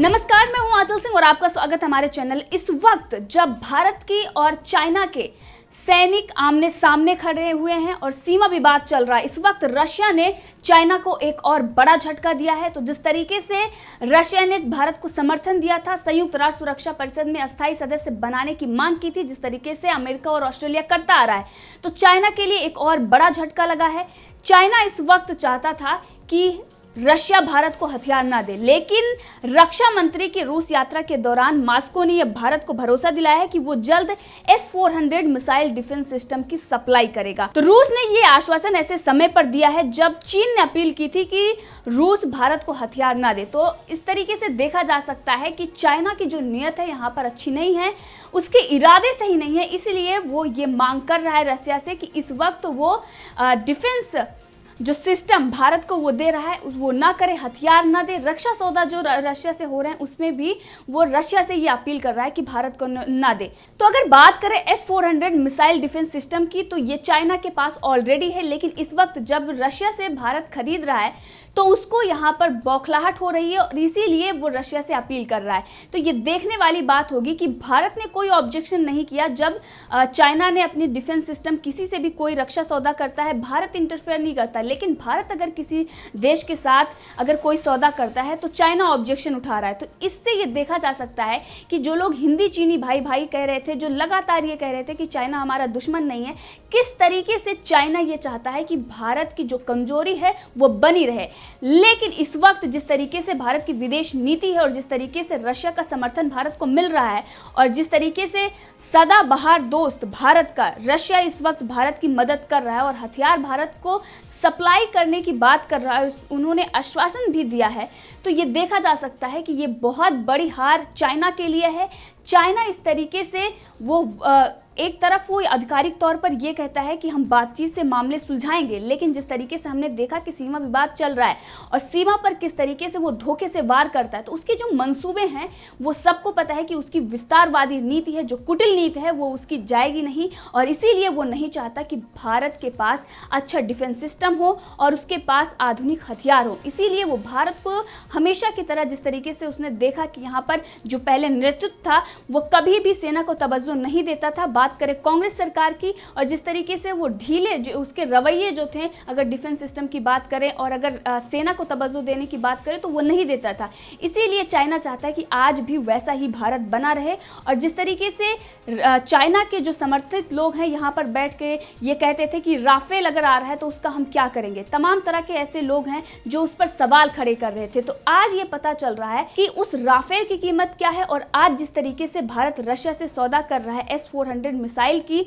नमस्कार, मैं हूं आंचल सिंह और आपका स्वागत है हमारे चैनल। इस वक्त जब भारत की और चाइना के सैनिक आमने सामने खड़े हुए हैं और सीमा विवाद चल रहा है, इस वक्त रशिया ने चाइना को एक और बड़ा झटका दिया है। तो जिस तरीके से रशिया ने भारत को समर्थन दिया था, संयुक्त राष्ट्र सुरक्षा परिषद में अस्थायी सदस्य बनाने की मांग की थी, जिस तरीके से अमेरिका और ऑस्ट्रेलिया करता आ रहा है, तो चाइना के लिए एक और बड़ा झटका लगा है। चाइना इस वक्त चाहता था कि रशिया भारत को हथियार ना दे, लेकिन रक्षा मंत्री की रूस यात्रा के दौरान मॉस्को ने यह भारत को भरोसा दिलाया है कि वो जल्द S-400 मिसाइल डिफेंस सिस्टम की सप्लाई करेगा। तो रूस ने ये आश्वासन ऐसे समय पर दिया है जब चीन ने अपील की थी कि रूस भारत को हथियार ना दे। तो इस तरीके से देखा जा सकता है कि चाइना की जो नीयत है यहाँ पर अच्छी नहीं है, उसके इरादे सही नहीं है, इसलिए वो ये मांग कर रहा है रशिया से कि इस वक्त वो डिफेंस जो सिस्टम भारत को वो दे रहा है वो ना करे, हथियार ना दे। रक्षा सौदा जो रशिया से हो रहे हैं उसमें भी वो रशिया से ये अपील कर रहा है कि भारत को ना दे। तो अगर बात करें S-400 मिसाइल डिफेंस सिस्टम की, तो ये चाइना के पास ऑलरेडी है, लेकिन इस वक्त जब रशिया से भारत खरीद रहा है तो उसको यहाँ पर बौखलाहट हो रही है और इसीलिए वो रशिया से अपील कर रहा है। तो ये देखने वाली बात होगी कि भारत ने कोई ऑब्जेक्शन नहीं किया जब चाइना ने अपनी डिफेंस सिस्टम, किसी से भी कोई रक्षा सौदा करता है भारत इंटरफेयर नहीं करता, लेकिन भारत अगर किसी देश के साथ अगर कोई सौदा करता है तो चाइना ऑब्जेक्शन उठा रहा है। तो इससे ये देखा जा सकता है कि जो लोग हिंदी चीनी भाई भाई कह रहे थे, जो लगातार ये कह रहे थे कि चाइना हमारा दुश्मन नहीं है, किस तरीके से चाइना ये चाहता है कि भारत की जो कमजोरी है वो बनी रहे। लेकिन इस वक्त जिस तरीके से भारत की विदेश नीति है और जिस तरीके से रशिया का समर्थन भारत को मिल रहा है और जिस तरीके से सदाबहार दोस्त भारत का रशिया इस वक्त भारत की मदद कर रहा है और हथियार भारत को सप्लाई करने की बात कर रहा है, उन्होंने आश्वासन भी दिया है, तो ये देखा जा सकता है कि ये बहुत बड़ी हार चाइना के लिए है। चाइना इस तरीके से वो एक तरफ वो आधिकारिक तौर पर ये कहता है कि हम बातचीत से मामले सुलझाएंगे, लेकिन जिस तरीके से हमने देखा कि सीमा विवाद चल रहा है और सीमा पर किस तरीके से वो धोखे से वार करता है, तो उसके जो मंसूबे हैं वो सबको पता है कि उसकी विस्तारवादी नीति है, जो कुटिल नीति है, वो उसकी जाएगी नहीं और इसीलिए वो नहीं चाहता कि भारत के पास अच्छा डिफेंस सिस्टम हो और उसके पास आधुनिक हथियार हो। इसीलिए वो भारत को हमेशा की तरह, जिस तरीके से उसने देखा कि यहाँ पर जो पहले नेतृत्व था वो कभी भी सेना को तवज्जो नहीं देता था। बात करें कांग्रेस सरकार की और जिस तरीके से वो ढीले जो उसके रवैये जो थे, अगर डिफेंस सिस्टम की बात करें और अगर सेना को तवज्जो देने की बात करें तो वो नहीं देता था। इसीलिए चाइना चाहता है कि आज भी वैसा ही भारत बना रहे और जिस तरीके से चाइना के जो समर्थित लोग हैं यहाँ पर बैठ के ये कहते थे कि राफेल अगर आ रहा है तो उसका हम क्या करेंगे, तमाम तरह के ऐसे लोग हैं जो उस पर सवाल खड़े कर रहे थे। तो आज ये पता चल रहा है कि उस राफेल की कीमत क्या है और आज जिस तरीके से भारत रशिया से सौदा कर रहा है S-400 मिसाइल की,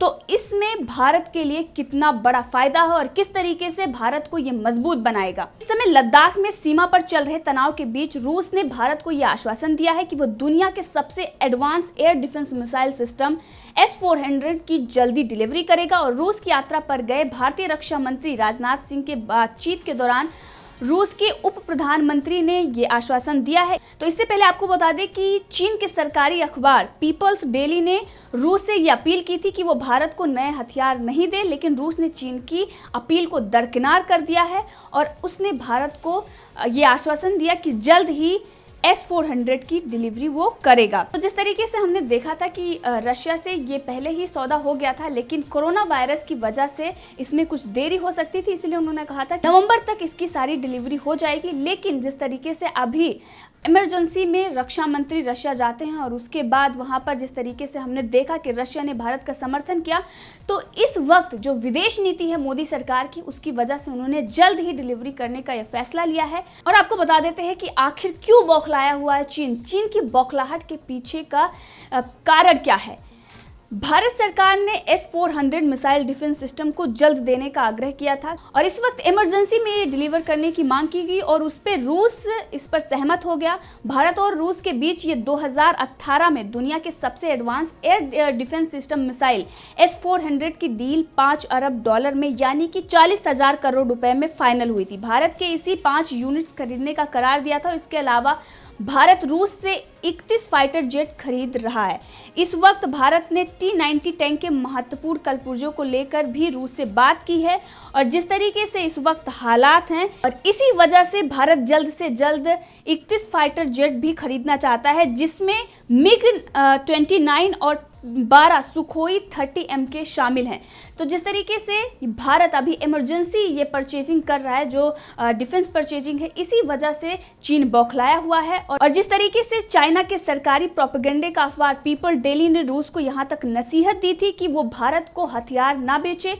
तो इसमें भारत के लिए कितना बड़ा फायदा है और किस तरीके से भारत को यह मजबूत बनाएगा। इस समय लद्दाख में सीमा पर चल रहे तनाव के बीच रूस ने भारत को यह आश्वासन दिया है कि वो दुनिया के सबसे advance air defence missile system S-400 की जल्दी डिलीवरी करेगा। और रूस की यात्रा पर गए भारतीय रक्षा मंत्री राजनाथ सिंह के बातचीत के दौरान रूस के उप प्रधानमंत्री ने ये आश्वासन दिया है। तो इससे पहले आपको बता दें कि चीन के सरकारी अखबार पीपल्स डेली ने रूस से ये अपील की थी कि वो भारत को नए हथियार नहीं दे, लेकिन रूस ने चीन की अपील को दरकिनार कर दिया है और उसने भारत को ये आश्वासन दिया कि जल्द ही S-400 की डिलीवरी वो करेगा। तो जिस तरीके से हमने देखा था कि रशिया से ये पहले ही सौदा हो गया था, लेकिन कोरोना वायरस की वजह से इसमें कुछ देरी हो सकती थी, इसलिए उन्होंने कहा था नवंबर तक इसकी सारी डिलीवरी हो जाएगी। लेकिन जिस तरीके से अभी इमरजेंसी में रक्षा मंत्री रशिया जाते हैं और उसके बाद वहां पर जिस तरीके से हमने देखा कि रशिया ने भारत का समर्थन किया, तो इस वक्त जो विदेश नीति है मोदी सरकार की, उसकी वजह से उन्होंने जल्द ही डिलीवरी करने का यह फैसला लिया है। और आपको बता देते हैं कि आखिर क्यों बौखलाया हुआ है चीन की बौखलाहट के पीछे का कारण क्या है। भारत सरकार ने S-400 मिसाइल डिफेंस सिस्टम को जल्द देने का आग्रह किया था और इस वक्त इमरजेंसी में ये डिलीवर करने की मांग की गई और उस पर रूस इस पर सहमत हो गया। भारत और रूस के बीच ये 2018 में दुनिया के सबसे advance air defence system missile S-400 की डील $5 अरब में यानी कि 40,000 करोड़ रुपए में फाइनल हुई थी। भारत के इसी 5 यूनिट्स खरीदने का करार दिया था। इसके अलावा भारत रूस से 31 फाइटर जेट खरीद रहा है। इस वक्त भारत ने T-90 टैंक के महत्वपूर्ण कलपुर्जों को लेकर भी रूस से बात की है और जिस तरीके से इस वक्त हालात हैं और इसी वजह से भारत जल्द से जल्द 31 फाइटर जेट भी खरीदना चाहता है, जिसमें MiG-29 और 12 सुखोई 30MK शामिल हैं। तो जिस तरीके से भारत अभी इमरजेंसी ये परचेजिंग कर रहा है, जो डिफेंस परचेजिंग है, इसी वजह से चीन बौखलाया हुआ है। और जिस तरीके से चाइना के सरकारी प्रोपेगेंडे का अखबार पीपल डेली ने रूस को यहाँ तक नसीहत दी थी कि वो भारत को हथियार ना बेचे।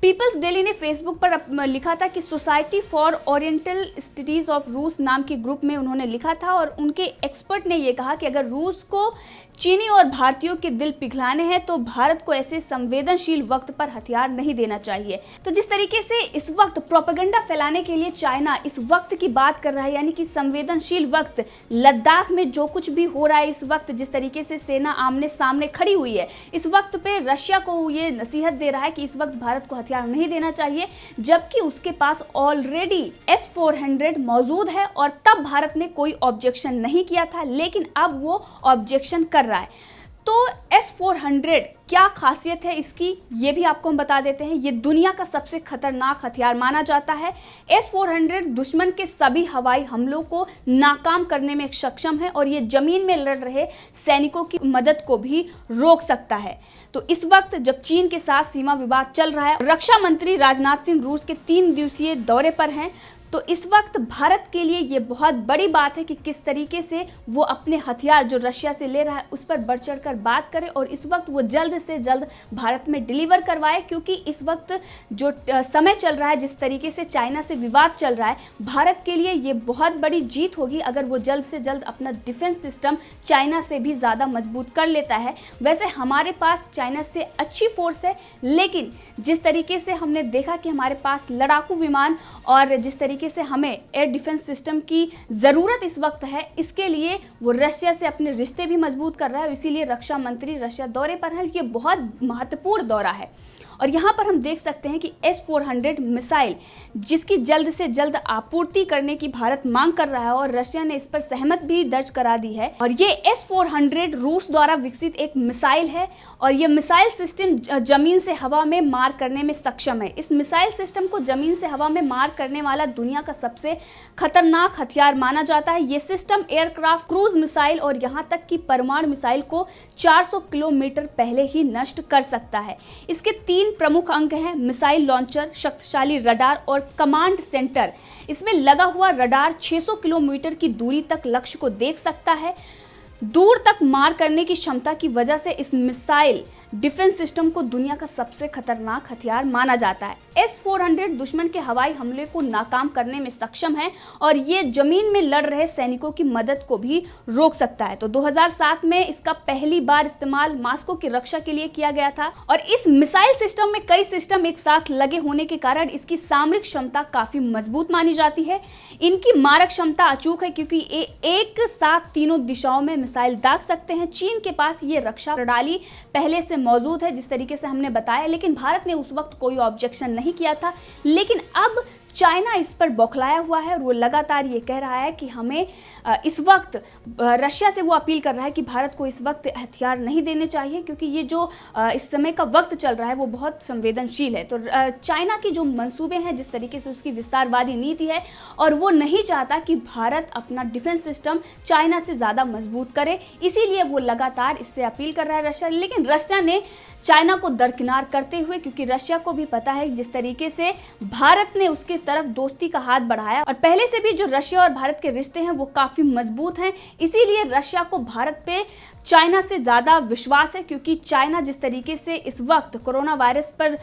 पीपल्स डेली ने फेसबुक पर लिखा था कि society for oriental studies of रूस नाम के ग्रुप में उन्होंने लिखा था और उनके एक्सपर्ट ने यह कहा कि अगर रूस को चीनी और भारतीयों के दिल पिघलाने हैं तो भारत को ऐसे संवेदनशील वक्त पर हथियार नहीं देना चाहिए। तो जिस तरीके से इस वक्त प्रोपेगेंडा फैलाने के लिए चाइना इस वक्त की बात कर रहा है, यानी कि संवेदनशील वक्त, लद्दाख में जो कुछ भी हो रहा है इस वक्त, जिस तरीके से सेना आमने सामने खड़ी हुई है, इस वक्त पे रशिया को ये नसीहत दे रहा है कि इस वक्त भारत को हथियार नहीं देना चाहिए, जबकि उसके पास ऑलरेडी S-400 मौजूद है और तब भारत ने कोई ऑब्जेक्शन नहीं किया था, लेकिन अब वो ऑब्जेक्शन कर रहा है। तो S-400 क्या खासियत है इसकी, ये भी आपको हम बता देते हैं। ये दुनिया का सबसे खतरनाक हथियार माना जाता है। S-400 दुश्मन के सभी हवाई हमलों को नाकाम करने में सक्षम है और ये जमीन में लड़ रहे सैनिकों की मदद को भी रोक सकता है। तो इस वक्त जब चीन के साथ सीमा विवाद चल रहा है, रक्षा मंत्री राजनाथ सिंह रूस के 3 दिवसीय दौरे पर हैं, तो इस वक्त भारत के लिए ये बहुत बड़ी बात है कि किस तरीके से वो अपने हथियार जो रशिया से ले रहा है उस पर बढ़ चढ़ कर बात करे और इस वक्त वो जल्द से जल्द भारत में डिलीवर करवाए, क्योंकि इस वक्त जो समय चल रहा है, जिस तरीके से चाइना से विवाद चल रहा है, भारत के लिए ये बहुत बड़ी जीत होगी अगर वो जल्द से जल्द अपना डिफेंस सिस्टम चाइना से भी ज़्यादा मजबूत कर लेता है। वैसे हमारे पास चाइना से अच्छी फोर्स है, लेकिन जिस तरीके से हमने देखा कि हमारे पास लड़ाकू विमान और जिस तरीके से हमें एयर डिफेंस सिस्टम की ज़रूरत इस वक्त है, इसके लिए वो रशिया से अपने रिश्ते भी मजबूत कर रहा है। इसीलिए रक्षा मंत्री रशिया दौरे पर हैं। ये बहुत महत्वपूर्ण दौरा है और यहाँ पर हम देख सकते हैं कि S-400 मिसाइल, जिसकी जल्द से जल्द आपूर्ति करने की भारत मांग कर रहा है और रशिया ने इस पर सहमत भी दर्ज करा दी है। और ये S-400 रूस द्वारा विकसित एक मिसाइल है और ये मिसाइल सिस्टम जमीन से हवा में मार करने में सक्षम है। इस मिसाइल सिस्टम को जमीन से हवा में मार करने वाला दुनिया का सबसे खतरनाक हथियार माना जाता है। ये सिस्टम एयरक्राफ्ट, क्रूज मिसाइल और यहाँ तक कि परमाणु मिसाइल को 400 किलोमीटर पहले ही नष्ट कर सकता है। इसके 3 प्रमुख अंग हैं: मिसाइल लॉन्चर, शक्तिशाली रडार और कमांड सेंटर। इसमें लगा हुआ रडार 600 किलोमीटर की दूरी तक लक्ष्य को देख सकता है। दूर तक मार करने की क्षमता की वजह से इस मिसाइल डिफेंस सिस्टम को दुनिया का सबसे खतरनाक हथियार माना जाता है। S-400 दुश्मन के हवाई हमले को नाकाम करने में सक्षम है और ये जमीन में लड़ रहे सैनिकों की मदद को भी रोक सकता है। तो 2007 में इसका पहली बार इस्तेमाल मॉस्को की रक्षा के लिए किया गया था और इस मिसाइल सिस्टम में कई सिस्टम एक साथ लगे होने के कारण इसकी सामरिक क्षमता काफी मजबूत मानी जाती है। इनकी मारक क्षमता अचूक है क्योंकि ये एक साथ तीनों दिशाओं में मिसाइल दाग सकते हैं। चीन के पास ये रक्षा प्रणाली पहले से मौजूद है, जिस तरीके से हमने बताया, लेकिन भारत ने उस वक्त कोई ऑब्जेक्शन नहीं किया था। लेकिन अब चाइना इस पर बौखलाया हुआ है और वो लगातार ये कह रहा है कि हमें इस वक्त रशिया से वो अपील कर रहा है कि भारत को इस वक्त हथियार नहीं देने चाहिए, क्योंकि ये जो इस समय का वक्त चल रहा है वो बहुत संवेदनशील है। तो चाइना की जो मंसूबे हैं, जिस तरीके से उसकी विस्तारवादी नीति है, और वो नहीं चाहता कि भारत अपना डिफेंस सिस्टम चाइना से ज़्यादा मजबूत करे, इसीलिए वो लगातार इससे अपील कर रहा है रशिया। लेकिन रशिया ने चाइना को दरकिनार करते हुए, क्योंकि रशिया को भी पता है जिस तरीके से भारत ने उसके तरफ दोस्ती का हाथ बढ़ाया और पहले से भी जो रशिया और भारत के रिश्ते हैं वो काफी मजबूत हैं, इसीलिए रशिया को भारत पे चाइना से ज़्यादा विश्वास है। क्योंकि चाइना जिस तरीके से इस वक्त कोरोना वायरस पर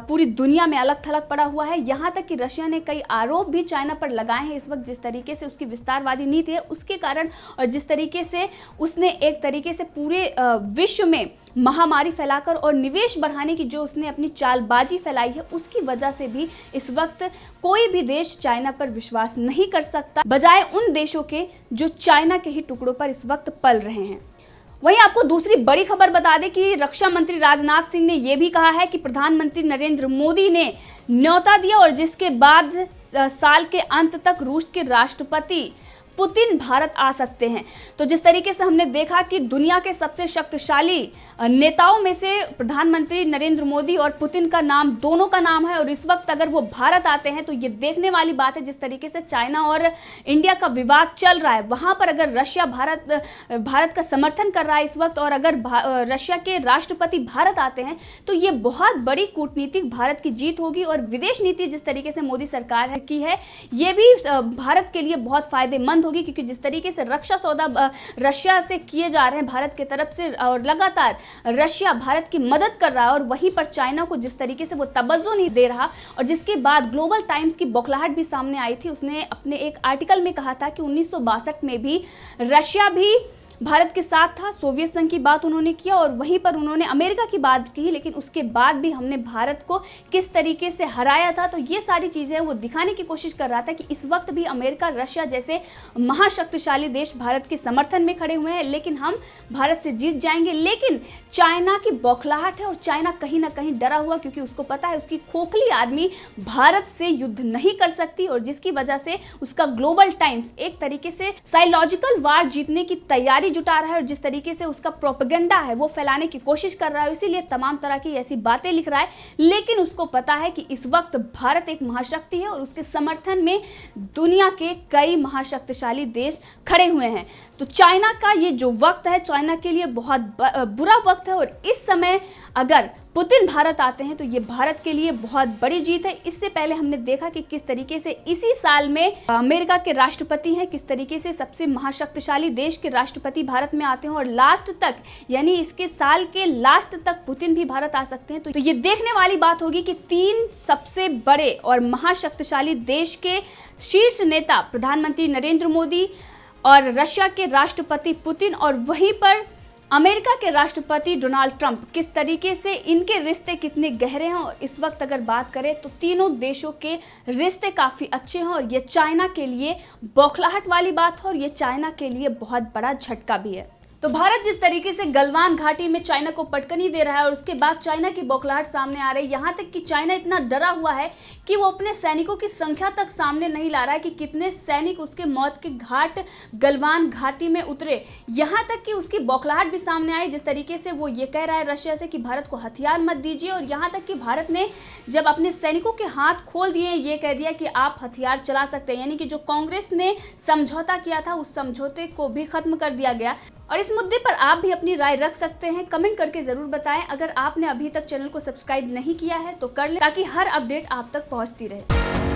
पूरी दुनिया में अलग थलग पड़ा हुआ है, यहाँ तक कि रशिया ने कई आरोप भी चाइना पर लगाए हैं इस वक्त, जिस तरीके से उसकी विस्तारवादी नीति है उसके कारण, और जिस तरीके से उसने एक तरीके से पूरे विश्व में महामारी फैलाकर और निवेश बढ़ाने की जो उसने अपनी चालबाजी फैलाई है, उसकी वजह से भी इस वक्त कोई भी देश चाइना पर विश्वास नहीं कर सकता, बजाय उन देशों के जो चाइना के ही टुकड़ों पर इस वक्त पल रहे हैं। वहीं आपको दूसरी बड़ी खबर बता दें कि रक्षा मंत्री राजनाथ सिंह ने यह भी कहा है कि प्रधानमंत्री नरेंद्र मोदी ने न्योता दिया और जिसके बाद साल के अंत तक रूस के राष्ट्रपति पुतिन भारत आ सकते हैं। तो जिस तरीके से हमने देखा कि दुनिया के सबसे शक्तिशाली नेताओं में से प्रधानमंत्री नरेंद्र मोदी और पुतिन का नाम, दोनों का नाम है, और इस वक्त अगर वो भारत आते हैं तो ये देखने वाली बात है जिस तरीके से चाइना और इंडिया का विवाद चल रहा है, वहां पर अगर रशिया भारत का समर्थन कर रहा है इस वक्त, और अगर रशिया के राष्ट्रपति भारत आते हैं तो ये बहुत बड़ी कूटनीतिक भारत की जीत होगी। और विदेश नीति जिस तरीके से मोदी सरकार की है ये भी भारत के लिए बहुत फायदेमंद होगी, क्योंकि जिस तरीके से रक्षा सौदा रशिया से किए जा रहे हैं भारत की तरफ से, और लगातार रशिया भारत की मदद कर रहा है, और वहीं पर चाइना को जिस तरीके से वो तवज्जो नहीं दे रहा, और जिसके बाद ग्लोबल टाइम्स की बौखलाहट भी सामने आई थी। उसने अपने एक आर्टिकल में कहा था कि 1962 में भी रशिया भी भारत के साथ था, सोवियत संघ की बात उन्होंने किया, और वहीं पर उन्होंने अमेरिका की बात की, लेकिन उसके बाद भी हमने भारत को किस तरीके से हराया था। तो ये सारी चीज़ें वो दिखाने की कोशिश कर रहा था कि इस वक्त भी अमेरिका, रशिया जैसे महाशक्तिशाली देश भारत के समर्थन में खड़े हुए हैं, लेकिन हम भारत से जीत जाएंगे। लेकिन चाइना की बौखलाहट है, और चाइना कहीं ना कहीं डरा हुआ, क्योंकि उसको पता है उसकी खोखली आर्मी भारत से युद्ध नहीं कर सकती, और जिसकी वजह से उसका ग्लोबल टाइम्स एक तरीके से साइकोलॉजिकल वार जीतने की तैयारी जुटा रहा है, और जिस तरीके से उसका प्रोपेगेंडा है वो फैलाने की कोशिश कर रहा है, इसीलिए तमाम तरह की ऐसी बातें लिख रहा है। लेकिन उसको पता है कि इस वक्त भारत एक महाशक्ति है, और उसके समर्थन में दुनिया के कई महाशक्तिशाली देश खड़े हुए हैं। तो चाइना का ये जो वक्त है, चाइना के लिए बहुत बुरा वक्त है, और इस समय अगर पुतिन भारत आते हैं तो ये भारत के लिए बहुत बड़ी जीत है। इससे पहले हमने देखा कि किस तरीके से इसी साल में अमेरिका के राष्ट्रपति हैं, किस तरीके से सबसे महाशक्तिशाली देश के राष्ट्रपति भारत में आते हैं, और लास्ट तक, यानी इसके साल के लास्ट तक पुतिन भी भारत आ सकते हैं। तो ये देखने वाली बात होगी कि 3 सबसे बड़े और महाशक्तिशाली देश के शीर्ष नेता, प्रधानमंत्री नरेंद्र मोदी और रशिया के राष्ट्रपति पुतिन, और वहीं पर अमेरिका के राष्ट्रपति डोनाल्ड ट्रंप, किस तरीके से इनके रिश्ते कितने गहरे हैं। और इस वक्त अगर बात करें तो तीनों देशों के रिश्ते काफ़ी अच्छे हैं, और ये चाइना के लिए बौखलाहट वाली बात है, और ये चाइना के लिए बहुत बड़ा झटका भी है। तो भारत जिस तरीके से गलवान घाटी में चाइना को पटकनी दे रहा है, और उसके बाद चाइना की बौखलाहट सामने आ रही है, यहाँ तक कि चाइना इतना डरा हुआ है कि वो अपने सैनिकों की संख्या तक सामने नहीं ला रहा है कि कितने सैनिक उसके मौत के घाट गलवान घाटी में उतरे। यहाँ तक कि उसकी बौखलाहट भी सामने आई, जिस तरीके से वो ये कह रहा है रशिया से कि भारत को हथियार मत दीजिए, और यहाँ तक कि भारत ने जब अपने सैनिकों के हाथ खोल दिए, ये कह दिया कि आप हथियार चला सकते हैं, यानी कि जो कांग्रेस ने समझौता किया था उस समझौते को भी खत्म कर दिया गया। और इस मुद्दे पर आप भी अपनी राय रख सकते हैं, कमेंट करके जरूर बताएं। अगर आपने अभी तक चैनल को सब्सक्राइब नहीं किया है तो कर लें, ताकि हर अपडेट आप तक पहुंचती रहे।